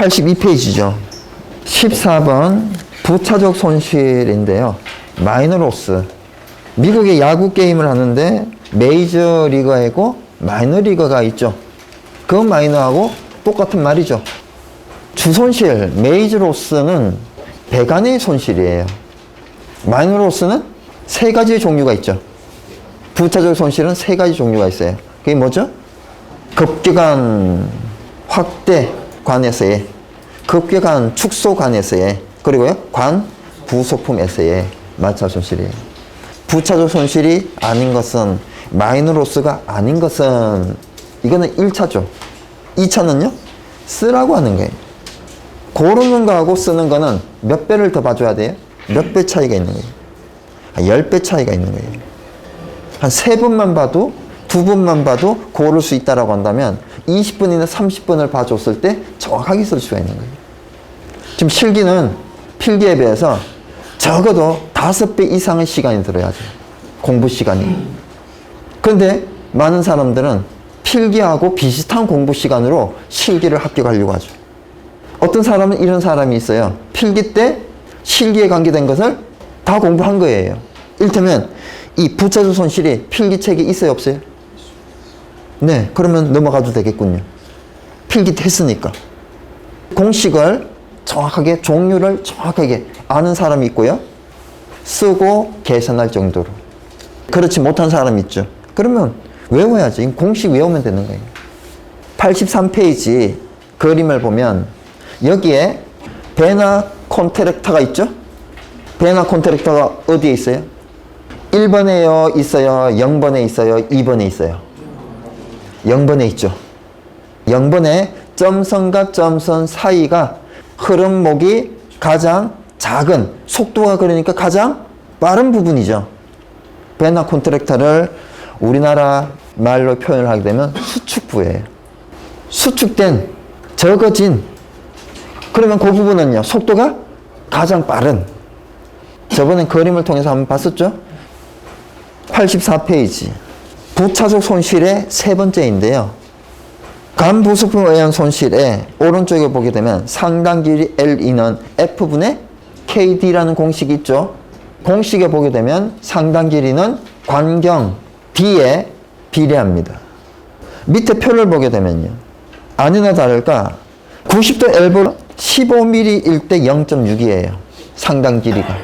82페이지죠. 14번 부차적 손실인데요. 마이너 로스. 미국의 야구 게임을 하는데 메이저 리거가 있고 마이너 리거가 있죠. 그 마이너하고 똑같은 말이죠. 주손실, 메이저 로스는 배관의 손실이에요. 마이너 로스는 세 가지 종류가 있죠. 부차적 손실은 세 가지 종류가 있어요. 그게 뭐죠? 급격한 확대 관에서의, 급격한 축소 관에서의, 그리고요 관 부속품에서의 마찰 손실이에요. 부차적 손실이 아닌 것은, 마이너 로스가 아닌 것은, 이거는 1차죠. 2차는요 쓰라고 하는 거예요. 고르는 거하고 쓰는 거는 몇 배를 더 봐줘야 돼요? 몇 배 차이가 있는 거예요? 한 10배 차이가 있는 거예요. 한 3번만 봐도, 2번만 봐도 고를 수 있다라고 한다면 20분이나 30분을 봐줬을 때 정확하게 쓸 수가 있는 거예요. 지금 실기는 필기에 비해서 적어도 5배 이상의 시간이 들어야죠. 공부 시간이. 그런데 많은 사람들은 필기하고 비슷한 공부 시간으로 실기를 합격하려고 하죠. 어떤 사람은 이런 사람이 있어요. 필기 때 실기에 관계된 것을 다 공부한 거예요. 이를테면 이 부차적 손실이 필기책에 있어요, 없어요? 네, 그러면 넘어가도 되겠군요. 필기 때 했으니까. 공식을 정확하게, 종류를 정확하게 아는 사람이 있고요. 쓰고 계산할 정도로. 그렇지 못한 사람이 있죠. 그러면 외워야지. 공식 외우면 되는 거예요. 83페이지 그림을 보면 여기에 배나 콘트랙터가 있죠? 배나 콘트랙터가 어디에 있어요? 1번에 있어요? 0번에 있어요? 2번에 있어요? 0번에 있죠. 0번에 점선과 점선 사이가 흐름목이 가장 작은, 속도가 그러니까 가장 빠른 부분이죠. 배나 콘트랙터를 우리나라 말로 표현을 하게 되면 수축부예요. 수축된, 적어진, 그러면 그 부분은요 속도가 가장 빠른. 저번에 그림을 통해서 한번 봤었죠. 84페이지 부차적 손실의 세 번째인데요. 간 부속품에 의한 손실의 오른쪽에 보게 되면 상당 길이 LE는 F분의 KD라는 공식이 있죠. 공식에 보게 되면 상당 길이는 관경 D에 비례합니다. 밑에 표를 보게 되면요. 아니나 다를까 90도 엘보 15mm일 때 0.6이에요. 상당 길이가.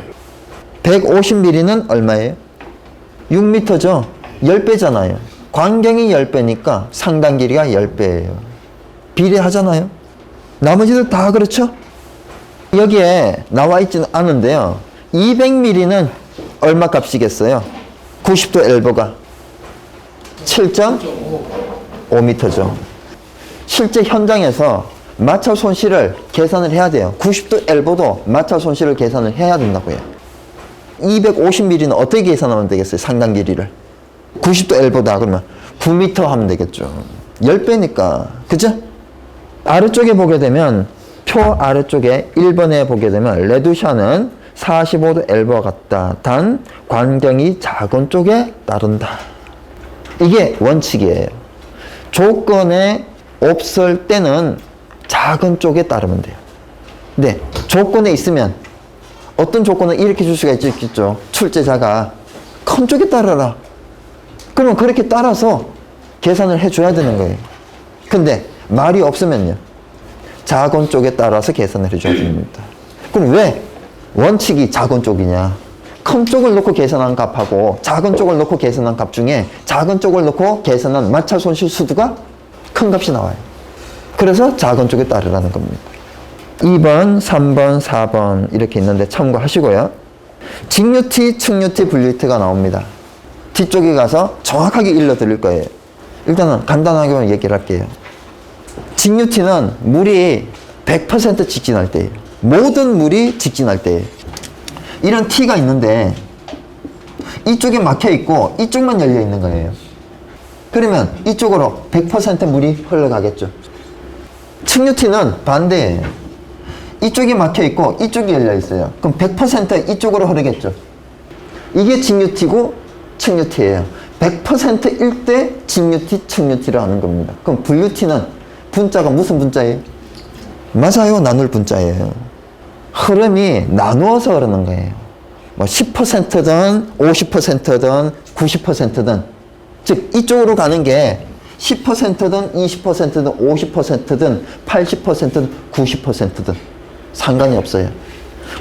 150mm는 얼마예요? 6m죠. 10배잖아요. 관경이 10배니까 상당 길이가 10배예요. 비례하잖아요. 나머지도 다 그렇죠? 여기에 나와 있지는 않은데요. 200mm는 얼마 값이겠어요? 90도 엘보가 7.5m죠. 실제 현장에서 마찰 손실을 계산을 해야 돼요. 90도 엘보도 마찰 손실을 계산을 해야 된다고요. 250mm는 어떻게 계산하면 되겠어요? 상당 길이를. 90도 엘보다 그러면 9m 하면 되겠죠. 10배니까. 그죠? 아래쪽에 보게 되면 표 아래쪽에 1번에 보게 되면 레두샤는 45도 엘보와 같다. 단 관경이 작은 쪽에 따른다. 이게 원칙이에요. 조건에 없을 때는 작은 쪽에 따르면 돼요. 근데 조건에 있으면 어떤 조건은 이렇게 줄 수가 있겠죠. 출제자가 큰 쪽에 따라라. 그러면 그렇게 따라서 계산을 해줘야 되는 거예요. 근데 말이 없으면요. 작은 쪽에 따라서 계산을 해줘야 됩니다. 그럼 왜 원칙이 작은 쪽이냐? 큰 쪽을 놓고 계산한 값하고 작은 쪽을 놓고 계산한 값 중에 작은 쪽을 놓고 계산한 마찰 손실 수두가 큰 값이 나와요. 그래서 작은 쪽에 따르라는 겁니다. 2번, 3번, 4번 이렇게 있는데 참고하시고요. 직류티, 측류티, 분류티가 나옵니다. 뒤쪽에 가서 정확하게 일러드릴 거예요. 일단은 간단하게 얘기를 할게요. 직류티는 물이 100% 직진할 때예요. 모든 물이 직진할 때예요. 이런 T가 있는데 이쪽에 막혀 있고 이쪽만 열려 있는 거예요. 그러면 이쪽으로 100% 물이 흘러가겠죠. 측류티는 반대예요. 이쪽이 막혀 있고 이쪽이 열려 있어요. 그럼 100% 이쪽으로 흐르겠죠. 이게 직류티고 측류티예요. 100%일 때 직류티, 측류티를 하는 겁니다. 그럼 분류티는 분자가 무슨 분자예요? 맞아요. 나눌 분자예요. 흐름이 나누어서 그러는 거예요. 뭐 10%든 50%든 90%든 즉 이쪽으로 가는 게 10%든 20%든 50%든 80%든 90%든 상관이 없어요.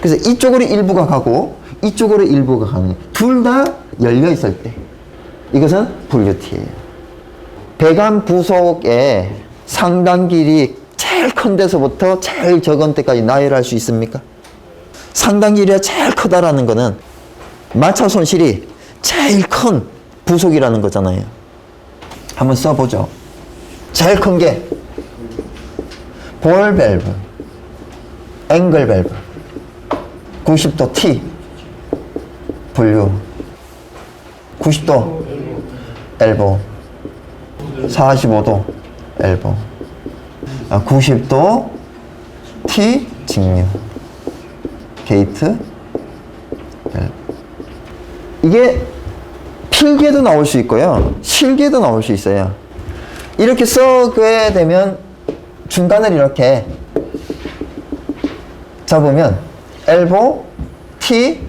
그래서 이쪽으로 일부가 가고 이쪽으로 일부가 가는 둘 다 열려 있을 때 이것은 분류티예요. 배관 부속의 상단 길이 제일 큰 데서부터 제일 적은 데까지 나열할 수 있습니까? 상단 길이가 제일 크다라는 거는 마찰 손실이 제일 큰 부속이라는 거잖아요. 한번 써보죠. 제일 큰 게 볼 밸브, 앵글 밸브, 90도 T 분류, 90도 엘보, 45도 엘보, 90도 T 직류, 게이트 엘보. 이게 필기에도 나올 수 있고요. 실기에도 나올 수 있어요. 이렇게 써게 되면 중간을 이렇게 잡으면 엘보, T,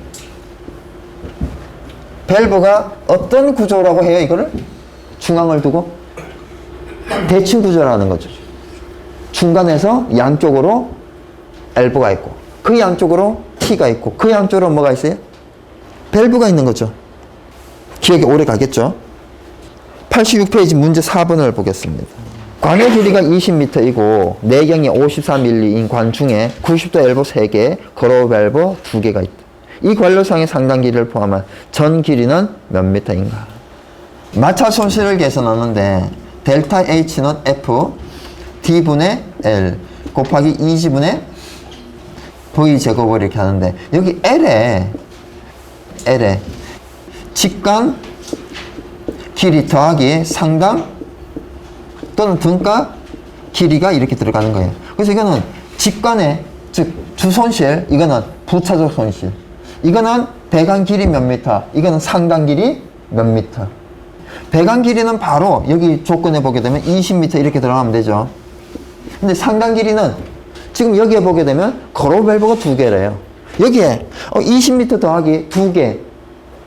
밸브가 어떤 구조라고 해요? 이거를? 중앙을 두고? 대칭 구조라는 거죠. 중간에서 양쪽으로 엘보가 있고 그 양쪽으로 T가 있고 그 양쪽으로 뭐가 있어요? 밸브가 있는 거죠. 기억이 오래 가겠죠. 86페이지 문제 4번을 보겠습니다. 관의 길이가 20m이고 내경이 54mm인 관 중에 90도 엘보 3개, 거로 밸브 2개가 있다. 이 관료상의 상단 길이를 포함한 전 길이는 몇 미터인가? 마찰 손실을 계산하는데 델타 H는 F D분의 L 곱하기 2G분의 V 제곱을 이렇게 하는데 여기 L에 직간 길이 더하기 상단 또는 등가 길이가 이렇게 들어가는 거예요. 그래서 이거는 직간의 즉 주손실, 이거는 부차적 손실, 이거는 배관 길이 몇 미터, 이거는 상단 길이 몇 미터. 배관 길이는 바로 여기 조건에 보게 되면 20m 이렇게 들어가면 되죠. 근데 상단 길이는 지금 여기에 보게 되면 거로 밸브가 2개래요. 여기에 20m 더하기 2개,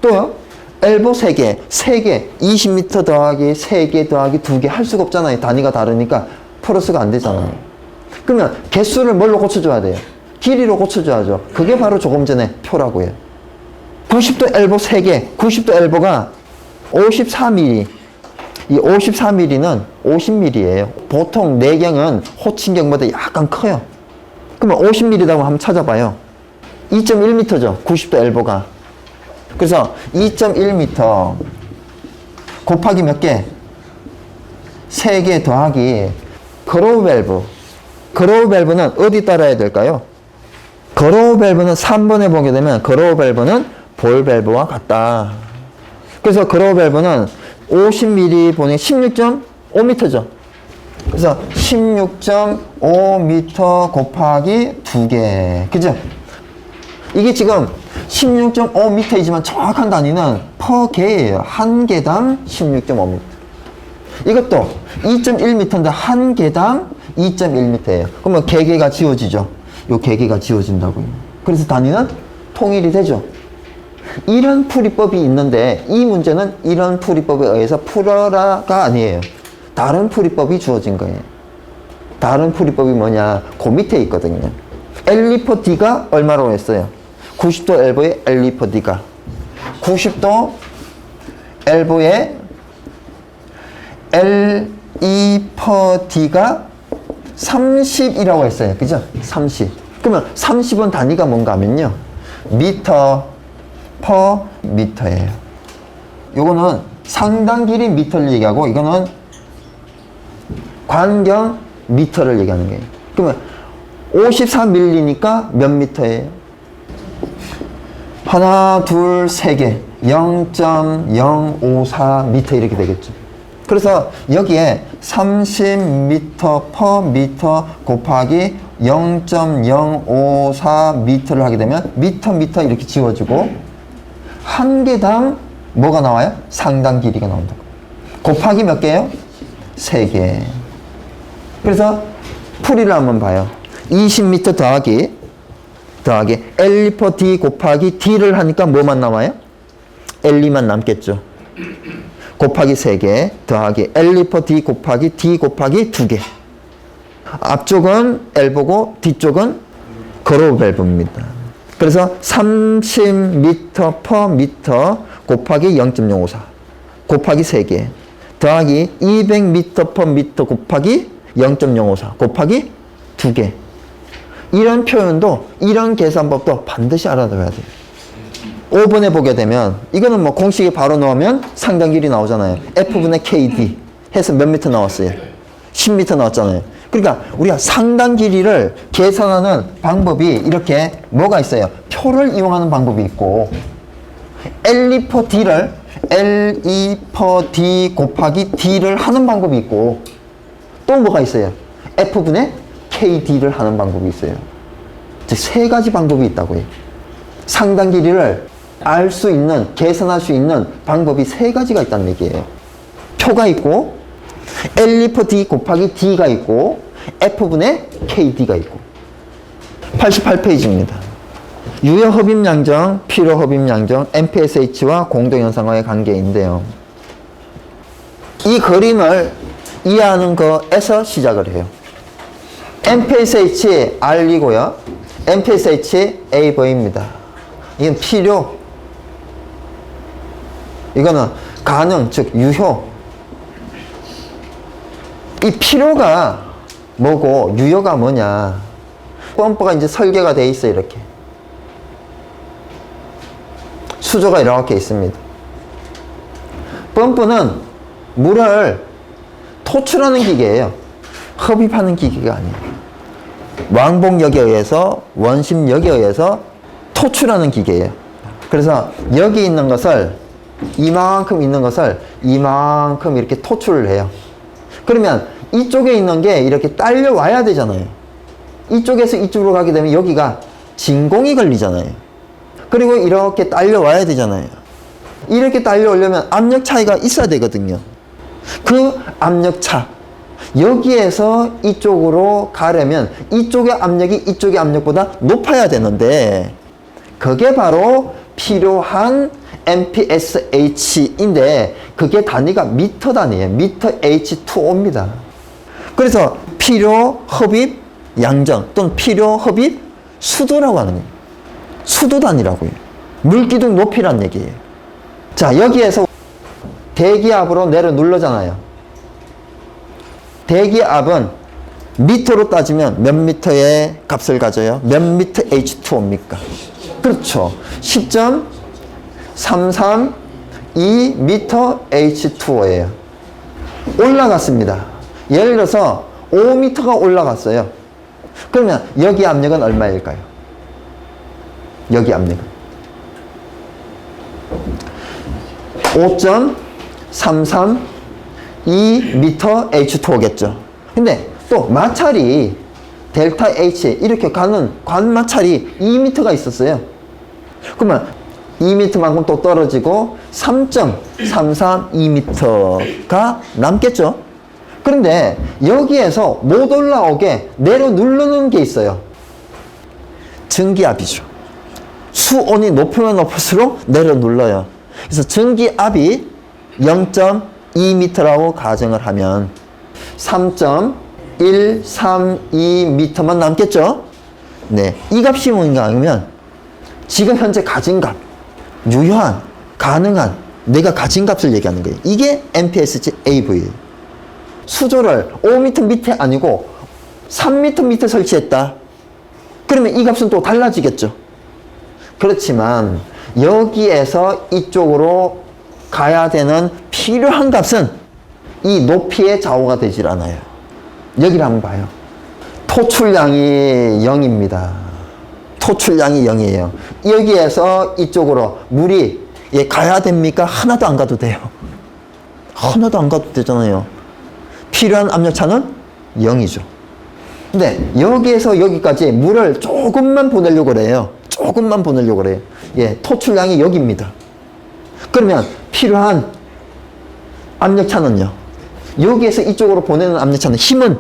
또요 엘보 3개, 20m 더하기 3개 더하기 2개 할 수가 없잖아요. 단위가 다르니까 플러스가 안 되잖아요. 그러면 개수를 뭘로 고쳐줘야 돼요? 길이로 고쳐줘야죠. 그게 바로 조금 전에 표라고요. 90도 엘보 3개, 90도 엘보가 54mm. 이 54mm는 50mm예요. 보통 내경은 호칭경보다 약간 커요. 그러면 50mm라고 한번 찾아봐요. 2.1m죠. 90도 엘보가. 그래서 2.1m 곱하기 몇 개? 3개 더하기 거로우 밸브. 거로우 밸브는 어디 따라야 될까요? 거로우 밸브는 3번에 보게 되면 거로우 밸브는 볼 밸브와 같다. 그래서 거로우 밸브는 50mm 분의 16.5m죠. 그래서 16.5m 곱하기 2개. 그죠? 이게 지금 16.5m이지만 정확한 단위는 per 개예요. 한 개당 16.5m. 이것도 2.1m인데 한 개당 2.1m예요. 그러면 개개가 지워지죠. 요 개개가 지워진다고요. 그래서 단위는 통일이 되죠. 이런 풀이법이 있는데 이 문제는 이런 풀이법에 의해서 풀어라가 아니에요. 다른 풀이법이 주어진 거예요. 다른 풀이법이 뭐냐? 그 밑에 있거든요. 엘리퍼 D가 얼마로 했어요? 90도 엘보의 엘리퍼 D가 90도 엘보의 엘리퍼 D가 30이라고 했어요. 그죠? 30. 그러면 30은 단위가 뭔가 하면요. 미터 퍼 미터예요. 요거는 상단 길이 미터를 얘기하고 이거는 관경 미터를 얘기하는 거예요. 그러면 54mm니까 몇 미터예요? 하나, 둘, 세 개. 0.054m 이렇게 되겠죠. 그래서 여기에 30m per 미터 곱하기 0.054m를 하게 되면 미터 이렇게 지워지고 한 개당 뭐가 나와요? 상단 길이가 나온다. 곱하기 몇 개예요? 3개. 그래서 풀이를 한번 봐요. 20m 더하기 L2 D 곱하기 D를 하니까 뭐만 나와요? L2만 남겠죠. 곱하기 3개 더하기 L2 D 곱하기 D 곱하기 2개. 앞쪽은 L보고 뒤쪽은 거로 밸브입니다. 그래서 30m per 미터 곱하기 0.054 곱하기 3개 더하기 200m per 미터 곱하기 0.054 곱하기 2개. 이런 표현도 이런 계산법도 반드시 알아둬야 돼요. 5번에 보게 되면 이거는 뭐 공식에 바로 넣으면 상당 길이 나오잖아요. F분의 KD 해서 몇 미터 나왔어요? 10m 나왔잖아요. 그러니까 우리가 상당 길이를 계산하는 방법이 이렇게 뭐가 있어요? 표를 이용하는 방법이 있고 L2 per D를 L2 per D 곱하기 D를 하는 방법이 있고 또 뭐가 있어요? F분의 KD를 하는 방법이 있어요. 즉 세 가지 방법이 있다고요. 상당 길이를 알 수 있는, 계산할 수 있는 방법이 세 가지가 있다는 얘기예요. 표가 있고 L2 per D 곱하기 D가 있고 F분의 KD가 있고. 88페이지입니다. 유효 흡입 양정, 필요 흡입 양정, MPSH와 공동현상과의 관계인데요. 이 그림을 이해하는 거에서 시작을 해요. MPSH R이고요. MPSH A보입니다. 이건 필요. 이거는 가능, 즉 유효. 이 필요가 뭐고 유효가 뭐냐. 펌프가 이제 설계가 돼 있어요. 이렇게. 수조가 이렇게 있습니다. 펌프는 물을 토출하는 기계예요. 흡입하는 기계가 아니에요. 왕복력에 의해서, 원심력에 의해서 토출하는 기계예요. 그래서 여기 있는 것을 이만큼 있는 것을 이만큼 이렇게 토출을 해요. 그러면 이쪽에 있는 게 이렇게 딸려와야 되잖아요. 이쪽에서 이쪽으로 가게 되면 여기가 진공이 걸리잖아요. 그리고 이렇게 딸려와야 되잖아요. 이렇게 딸려오려면 압력 차이가 있어야 되거든요. 그 압력 차, 여기에서 이쪽으로 가려면 이쪽의 압력이 이쪽의 압력보다 높아야 되는데 그게 바로 필요한 MPSH인데 그게 단위가 미터 단위예요. 미터 H2O입니다. 그래서 필요 흡입 양정 또는 필요 흡입 수도라고 하는 거예요. 수도 단위라고요. 물기둥 높이란 얘기예요. 자, 여기에서 대기압으로 내려 누르잖아요. 대기압은 미터로 따지면 몇 미터의 값을 가져요? 몇 미터 H2O입니까? 그렇죠. 10.332 미터 H2O예요. 올라갔습니다. 예를 들어서 5미터가 올라갔어요. 그러면 여기 압력은 얼마일까요? 여기 압력은 5.332 미터 H2O겠죠. 근데 또 마찰이 델타 H 이렇게 가는 관마찰이 2m가 있었어요. 그러면 2m만큼 또 떨어지고 3.332m가 남겠죠. 그런데 여기에서 못 올라오게 내려 누르는 게 있어요. 증기압이죠. 수온이 높으면 높을수록 내려 눌러요. 그래서 증기압이 0.2m라고 가정을 하면 3.132m만 남겠죠? 네. 이 값이 뭔가 하면 지금 현재 가진 값, 유효한, 가능한 내가 가진 값을 얘기하는 거예요. 이게 MPSH AV예요. 수조를 5m 밑에 아니고 3m 밑에 설치했다. 그러면 이 값은 또 달라지겠죠. 그렇지만 여기에서 이쪽으로 가야 되는 필요한 값은 이 높이의 좌우가 되질 않아요. 여기를 한번 봐요. 토출량이 0입니다. 토출량이 0이에요. 여기에서 이쪽으로 물이 가야 됩니까? 하나도 안 가도 돼요. 하나도 안 가도 되잖아요. 필요한 압력차는 0이죠. 근데 여기에서 여기까지 물을 조금만 보내려고 그래요. 조금만 보내려고 그래요. 토출량이 여기입니다. 그러면 필요한 압력차는요. 여기에서 이쪽으로 보내는 압력차는 힘은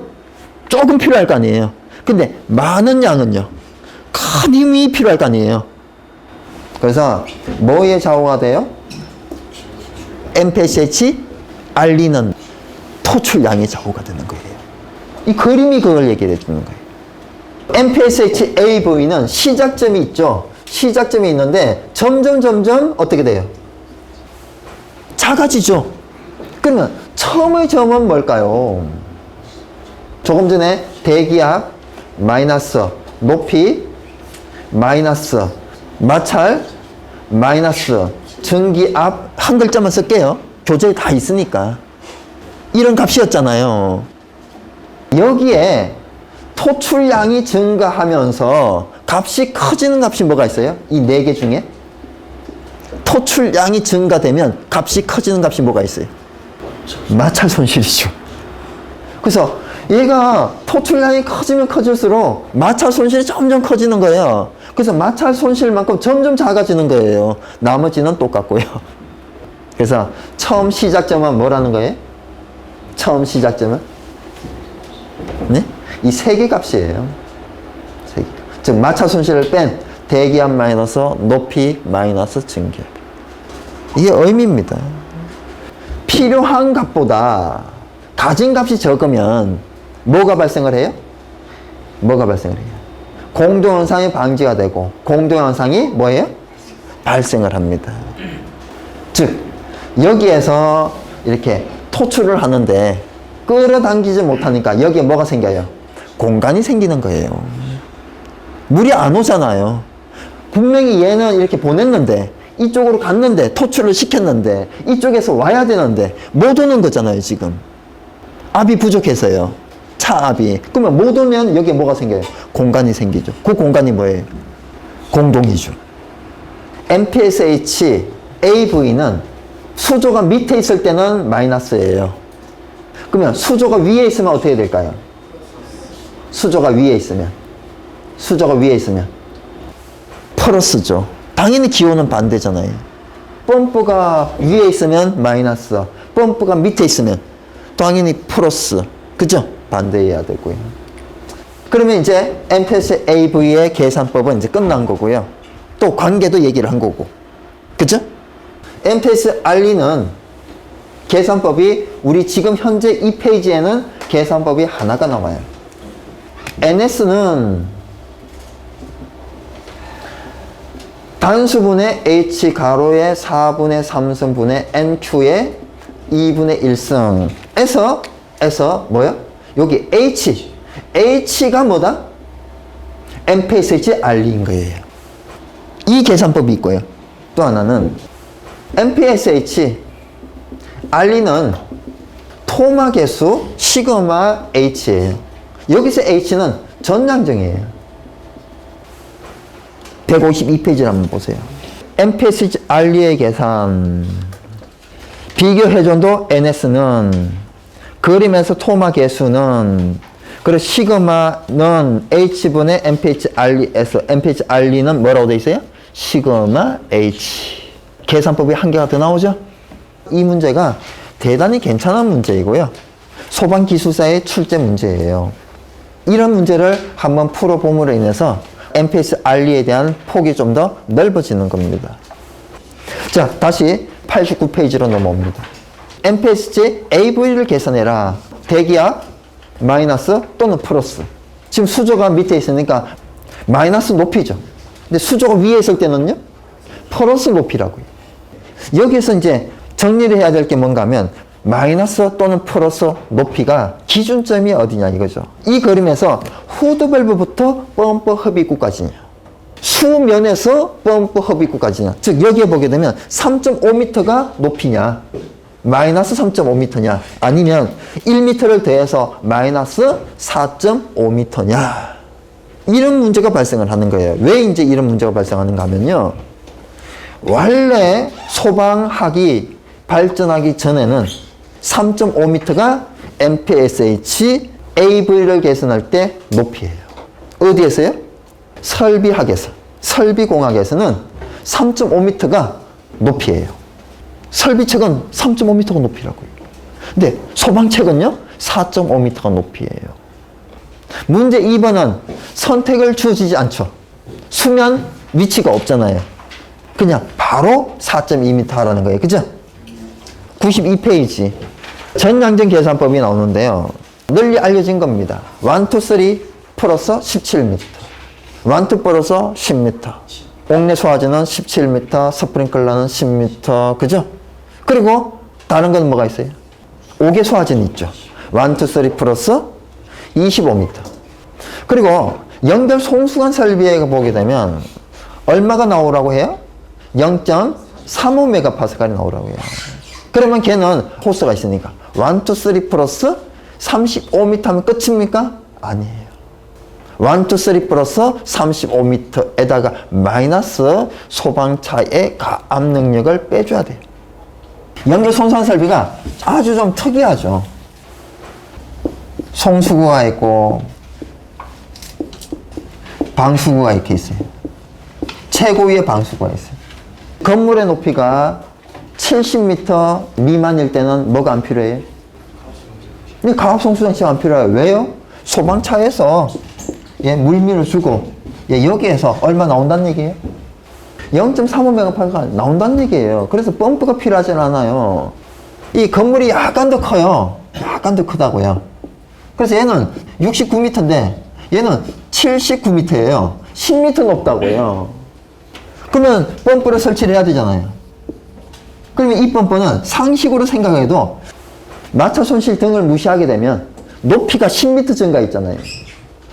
조금 필요할 거 아니에요. 근데 많은 양은요, 큰 힘이 필요할 거 아니에요. 그래서 뭐의 좌우가 돼요? MPSH 알리는 토출량의 좌우가 되는 거예요. 이 그림이 그걸 얘기해 주는 거예요. MPSH AV는 시작점이 있죠. 시작점이 있는데 점점 어떻게 돼요? 작아지죠. 그러면 처음의 점은 뭘까요? 조금 전에 대기압 마이너스 높이 마이너스 마찰 마이너스 전기압 한 글자만 쓸게요. 교재에 다 있으니까. 이런 값이었잖아요. 여기에 토출량이 증가하면서 값이 커지는 값이 뭐가 있어요? 이 네 개 중에 토출량이 증가되면 값이 커지는 값이 뭐가 있어요? 마찰 손실이죠. 그래서 얘가 토출량이 커지면 커질수록 마찰 손실이 점점 커지는 거예요. 그래서 마찰 손실만큼 점점 작아지는 거예요. 나머지는 똑같고요. 그래서 처음 시작점은 뭐라는 거예요? 처음 시작점은? 네? 이 세 개 값이에요. 세 개. 즉 마찰 손실을 뺀 대기압 마이너스 높이 마이너스 전기압. 이게 의미입니다. 필요한 값보다 가진 값이 적으면 뭐가 발생을 해요? 뭐가 발생을 해요? 공동현상이 방지가 되고 공동현상이 뭐예요? 발생을 합니다. 즉 여기에서 이렇게 토출을 하는데 끌어당기지 못하니까 여기에 뭐가 생겨요? 공간이 생기는 거예요. 물이 안 오잖아요. 분명히 얘는 이렇게 보냈는데 이쪽으로 갔는데 토출을 시켰는데 이쪽에서 와야 되는데 못 오는 거잖아요. 지금 압이 부족해서요. 차압이. 그러면 못 오면 여기에 뭐가 생겨요? 공간이 생기죠. 그 공간이 뭐예요? 공동이죠. MPSH AV는 수조가 밑에 있을 때는 마이너스예요. 그러면 수조가 위에 있으면 어떻게 될까요? 수조가 위에 있으면 플러스죠. 당연히 기호는 반대잖아요. 펌프가 위에 있으면 마이너스, 펌프가 밑에 있으면 당연히 플러스. 그죠? 반대해야 되고요. 그러면 이제 MPS AV의 계산법은 이제 끝난 거고요. 또 관계도 얘기를 한 거고. 그죠? MPS 알리는 계산법이 우리 지금 현재 이 페이지에는 계산법이 하나가 나와요. NS는 단수분의 H 가로의 4분의 3승분의 NQ의 2분의 1승 에서 뭐야? 여기 H가 뭐다? MPSH 알리인 거예요. 이 계산법이 있고요. 또 하나는 MPSH 알리는 토마 계수 시그마 H예요. 여기서 H는 전량정이에요. 152페이지를 한번 보세요. MPSH 알리의 계산. 비교 회전도 NS는 그림에서 토마 계수는 그리고 시그마는 H분의 MPH 알리에서 MPH 알리는 뭐라고 되어 있어요? 시그마 H. 계산법이 한 개가 더 나오죠? 이 문제가 대단히 괜찮은 문제이고요. 소방기술사의 출제 문제예요. 이런 문제를 한번 풀어봄으로 인해서 MPS 알리에 대한 폭이 좀 더 넓어지는 겁니다. 자, 다시 89페이지로 넘어옵니다. MPSG AV를 계산해라. 대기압 마이너스 또는 플러스. 지금 수조가 밑에 있으니까 마이너스 높이죠. 근데 수조가 위에 있을 때는요, 플러스 높이라고요. 여기서 이제 정리를 해야 될 게 뭔가 하면 마이너스 또는 플러스 높이가 기준점이 어디냐 이거죠. 이 그림에서 후드밸브부터 펌프 흡입구까지냐, 수면에서 펌프 흡입구까지냐. 즉 여기에 보게 되면 3.5m가 높이냐, 마이너스 3.5m냐, 아니면 1m를 더해서 마이너스 4.5m냐. 이런 문제가 발생을 하는 거예요. 왜 이제 이런 문제가 발생하는가 하면요, 원래 소방학이 발전하기 전에는 3.5m가 MPSH AV를 계산할 때 높이예요. 어디에서요? 설비학에서, 설비공학에서는 3.5m가 높이예요. 설비책은 3.5m가 높이라고요. 근데 소방책은요, 4.5m가 높이예요. 문제 2번은 선택을 주어지지 않죠. 수면 위치가 없잖아요. 그냥 바로 4.2m 하라는 거예요. 그죠? 92페이지. 전양정 계산법이 나오는데요. 널리 알려진 겁니다. 1, 2, 3 플러스 17m. 1, 2 플러스 10m. 옥내 소화제는 17m, 스프링클러는 10m. 그죠? 그리고 다른 건 뭐가 있어요? 옥외 소화제는 있죠. 1, 2, 3 플러스 25m. 그리고 연결 송수관 설비에 보게 되면 얼마가 나오라고 해요? 0.35메가파스칼이 나오라고 해요. 그러면 걔는 호스가 있으니까 1, 2, 3 플러스 35m 하면 끝입니까? 아니에요. 1, 2, 3 플러스 35m에다가 마이너스 소방차의 가압 능력을 빼줘야 돼요. 연결 송수관 설비가 아주 좀 특이하죠. 송수구가 있고 방수구가 이렇게 있어요. 최고위의 방수구가 있어요. 건물의 높이가 70m 미만일 때는 뭐가 안 필요해요? 가압송수장치가 안 필요해요. 왜요? 소방차에서 물미를 주고 여기에서 얼마 나온다는 얘기예요? 0.35메가파스칼 나온다는 얘기예요. 그래서 펌프가 필요하지 않아요. 이 건물이 약간 더 커요. 약간 더 크다고요. 그래서 얘는 69m인데 얘는 79m예요. 10m 높다고요. 그러면 펌프를 설치를 해야 되잖아요. 그러면 이 펌프는 상식으로 생각해도 마찰 손실 등을 무시하게 되면 높이가 10m 증가했잖아요.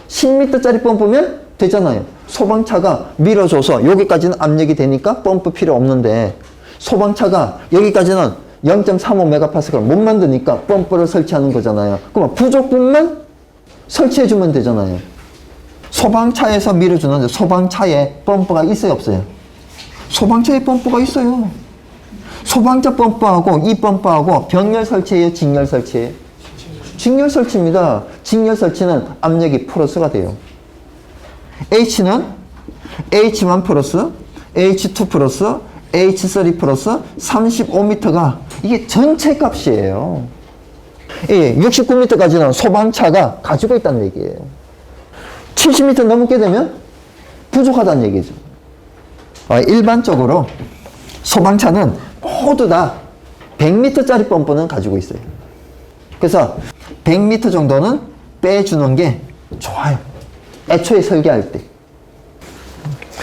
10m짜리 펌프면 되잖아요. 소방차가 밀어줘서 여기까지는 압력이 되니까 펌프 필요 없는데 소방차가 여기까지는 0.35메가파스칼 못 만드니까 펌프를 설치하는 거잖아요. 그럼 부족분만 설치해주면 되잖아요. 소방차에서 밀어주는데 소방차에 펌프가 있어요, 없어요? 소방차에 펌프가 있어요. 소방차 펌프하고 이 펌프하고 병렬 설치예요, 직렬 설치예요? 직렬 설치입니다. 직렬 설치는 압력이 플러스가 돼요. H는 H1 플러스, H2 플러스, H3 플러스 35m가 이게 전체 값이에요. 69m까지는 소방차가 가지고 있다는 얘기예요. 70m 넘게 되면 부족하다는 얘기죠. 일반적으로 소방차는 모두 다 100m짜리 펌프는 가지고 있어요. 그래서 100m 정도는 빼주는 게 좋아요. 애초에 설계할 때.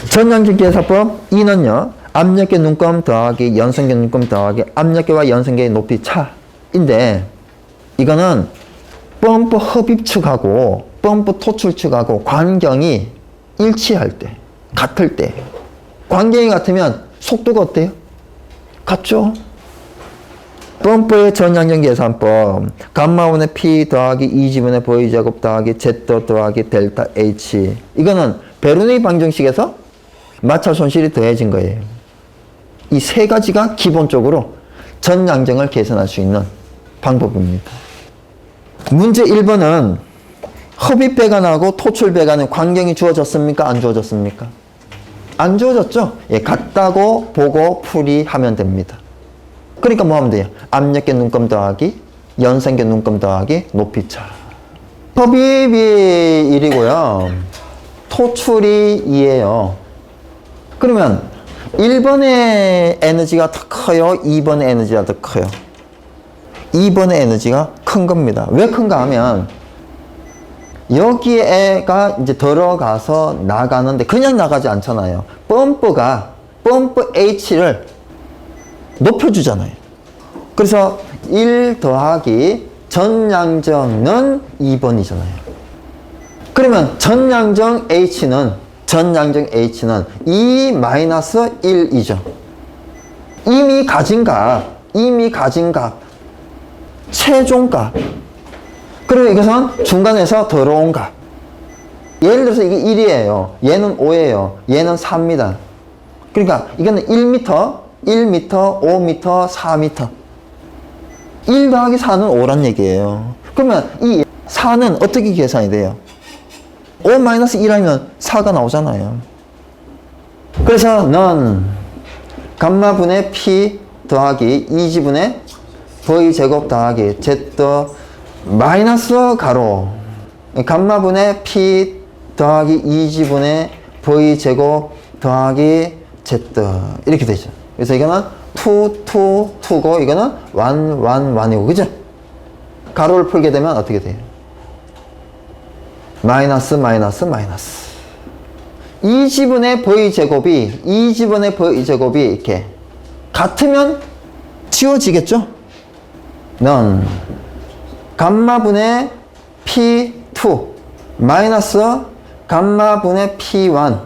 전양정 계산법 2는요. 압력계 눈금 더하기 연성계 눈금 더하기 압력계와 연성계의 높이 차인데 이거는 펌프 흡입측하고 펌프 토출측하고 광경이 일치할 때, 같을 때. 광경이 같으면 속도가 어때요? 같죠? 펌프의 전양정 계산법 감마분의 P 더하기 2지분의 V 제곱 더하기 Z 더하기 델타 H 이거는 베르누이 방정식에서 마찰 손실이 더해진 거예요. 이 세 가지가 기본적으로 전양정을 계산할 수 있는 방법입니다. 문제 1번은 흡입 배관하고 토출 배관은 광경이 주어졌습니까? 안 주어졌습니까? 안 주어졌죠? 같다고 보고 풀이하면 됩니다. 그러니까 뭐 하면 돼요? 압력계 눈금 더하기 연성계 눈금 더하기 높이차. 흡입이 1이고요. 토출이 2예요. 그러면 1번의 에너지가 더 커요? 2번의 에너지가 더 커요? 2번의 에너지가 큰 겁니다. 왜 큰가 하면 여기에가 이제 들어가서 나가는데 그냥 나가지 않잖아요. 펌프 H를 높여주잖아요. 그래서 1 더하기 전양정은 2번이잖아요. 그러면 전양정 H는 2 마이너스 1이죠. 이미 가진 값, 최종값. 그리고 이것은 중간에서 들어온 값. 예를 들어서 이게 1이에요. 얘는 5예요. 얘는 4입니다. 그러니까 이거는 1m, 5m, 4m. 1 더하기 4는 5란 얘기예요. 그러면 이 4는 어떻게 계산이 돼요? 5 마이너스 1하면 4가 나오잖아요. 그래서 넌 감마분의 P 더하기 2지분의 V 제곱 더하기 Z 마이너스 가로 감마분의 P 더하기 2지분의 V 제곱 더하기 Z 이렇게 되죠. 그래서 이거는 2고 이거는 1이고 그죠? 가로를 풀게 되면 어떻게 돼요? 마이너스 2지분의 V 제곱이 이렇게 같으면 지워지겠죠? 넌 감마분의 P2 마이너스 감마분의 P1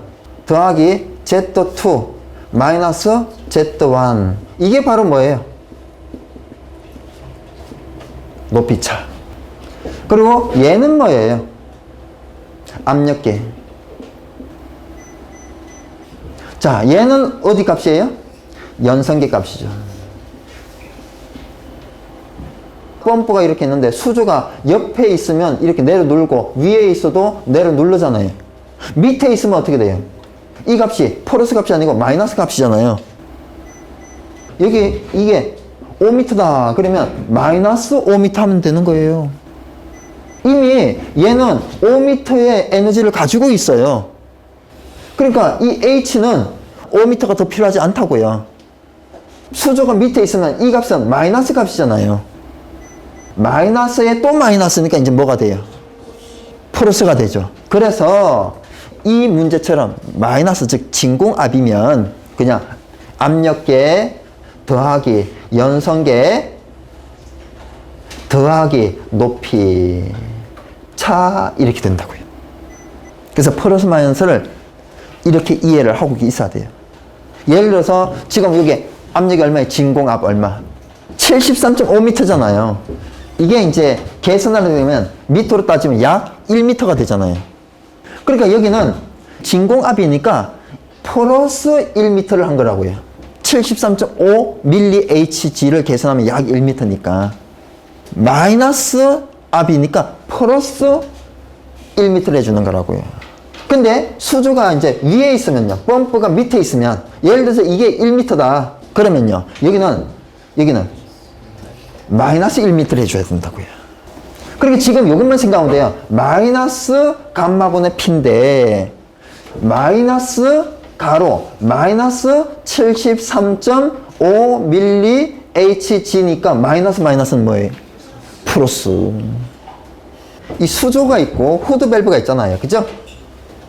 더하기 Z2 마이너스 Z1 이게 바로 뭐예요? 높이차. 그리고 얘는 뭐예요? 압력계. 자, 얘는 어디 값이에요? 연성계 값이죠. 펌프가 이렇게 있는데 수조가 옆에 있으면 이렇게 내려 눌고 위에 있어도 내려 누르잖아요. 밑에 있으면 어떻게 돼요? 이 값이 플러스 값이 아니고 마이너스 값이잖아요. 여기 이게 5m다 그러면 마이너스 5m 하면 되는 거예요. 이미 얘는 5m의 에너지를 가지고 있어요. 그러니까 이 H는 5m가 더 필요하지 않다고요. 수조가 밑에 있으면 이 값은 마이너스 값이잖아요. 마이너스에 또 마이너스니까 이제 뭐가 돼요? 플러스가 되죠. 그래서 이 문제처럼 마이너스 즉 진공압이면 그냥 압력계 더하기 연성계 더하기 높이 차 이렇게 된다고요. 그래서 플러스 마이너스를 이렇게 이해를 하고 있어야 돼요. 예를 들어서 지금 여기 압력이 얼마예요? 진공압 얼마? 73.5m잖아요. 이게 이제 계산하게 되면 미터로 따지면 약 1m가 되잖아요. 그러니까 여기는 진공압이니까 플러스 1m를 한 거라고요. 73.5 mHg를 계산하면 약 1m니까 마이너스 압이니까 플러스 1m를 해주는 거라고요. 근데 수조가 이제 위에 있으면요, 펌프가 밑에 있으면 예를 들어서 이게 1m다 그러면요 여기는 마이너스 1m를 해줘야 된다고요. 그러니까 지금 이것만 생각하면 돼요. 마이너스 감마분의 P인데 마이너스 가로 마이너스 73.5 mHg니까 마이너스는 뭐예요? 플러스. 이 수조가 있고 후드 밸브가 있잖아요. 그죠?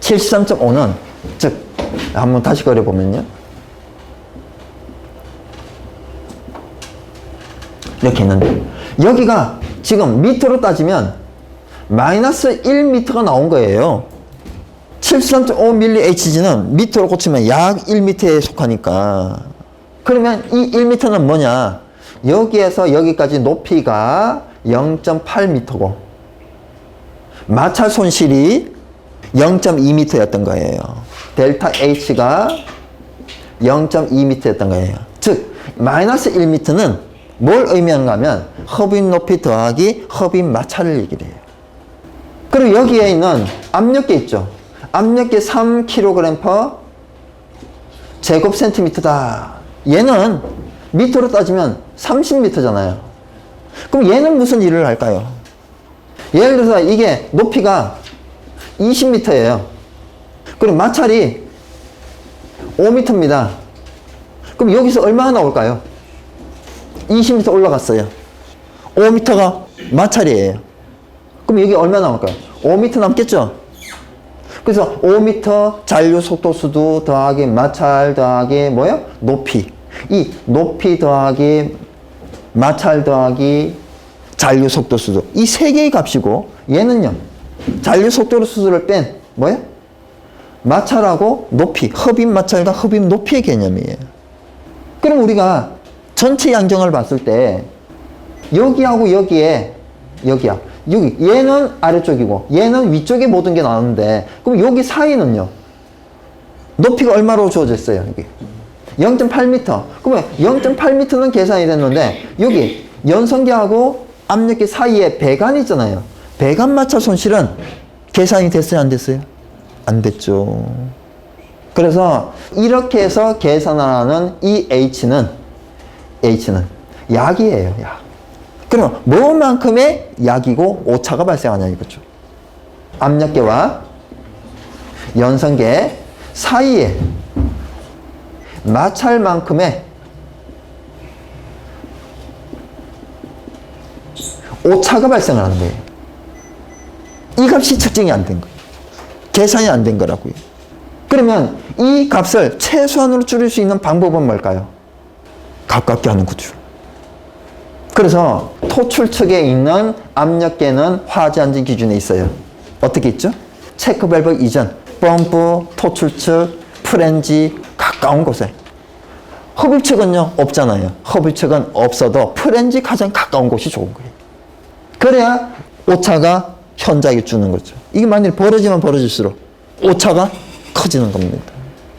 73.5는 즉 한번 다시 그려보면요. 이렇게 있는데 여기가 지금 미터로 따지면 마이너스 1m가 나온 거예요. 73.5 mHg는 미터로 고치면 약 1m에 속하니까. 그러면 이 1m는 뭐냐? 여기에서 여기까지 높이가 0.8m고 마찰 손실이 0.2m였던 거예요. 델타 H가 0.2m였던 거예요. 즉 마이너스 1m는 뭘 의미하는가 하면 허빈 높이 더하기 허빈 마찰을 얘기를 해요. 그리고 여기에 있는 압력계 있죠. 압력계 3kg per 제곱센티미터다. 얘는 미터로 따지면 30m잖아요. 그럼 얘는 무슨 일을 할까요? 예를 들어서 이게 높이가 20m예요. 그럼 마찰이 5m입니다. 그럼 여기서 얼마나 나올까요? 20m 올라갔어요. 5m가 마찰이에요. 그럼 여기 얼마 나올까요? 5m 남겠죠? 그래서 5m 잔류 속도 수도 더하기 마찰 더하기 뭐예요? 높이. 이 높이 더하기 마찰 더하기 잔류 속도 수도. 이 세 개의 값이고 얘는요. 잔류 속도 수를 뺀 뭐예요? 마찰하고 높이. 흡입 마찰과 흡입 높이의 개념이에요. 그럼 우리가 전체 양정을 봤을 때 여기하고 여기에 여기 얘는 아래쪽이고 얘는 위쪽에 모든 게 나오는데 그럼 여기 사이는요 높이가 얼마로 주어져 있어요? 여기 0.8m. 그러면 0.8m는 계산이 됐는데 여기 연성계하고 압력계 사이에 배관이 있잖아요. 배관 마찰 손실은 계산이 됐어요? 안 됐어요? 안 됐죠. 그래서 이렇게 해서 계산하는 이 H는 약이에요. 약. 그럼 뭐만큼의 약이고 오차가 발생하냐 이거죠. 압력계와 연선계 사이에 마찰만큼의 오차가 발생을 하는 거예요. 이 값이 측정이 안 된 거예요. 계산이 안 된 거라고요. 그러면 이 값을 최소한으로 줄일 수 있는 방법은 뭘까요? 가깝게 하는 구조. 그래서 토출 측에 있는 압력계는 화재안전 기준에 있어요. 어떻게 있죠? 체크밸브 이전, 펌프, 토출 측, 프렌지 가까운 곳에. 흡입측은요 없잖아요. 흡입측은 없어도 프렌지 가장 가까운 곳이 좋은 거예요. 그래야 오차가 현저하게 주는 거죠. 이게 만일 벌어지면 벌어질수록 오차가 커지는 겁니다.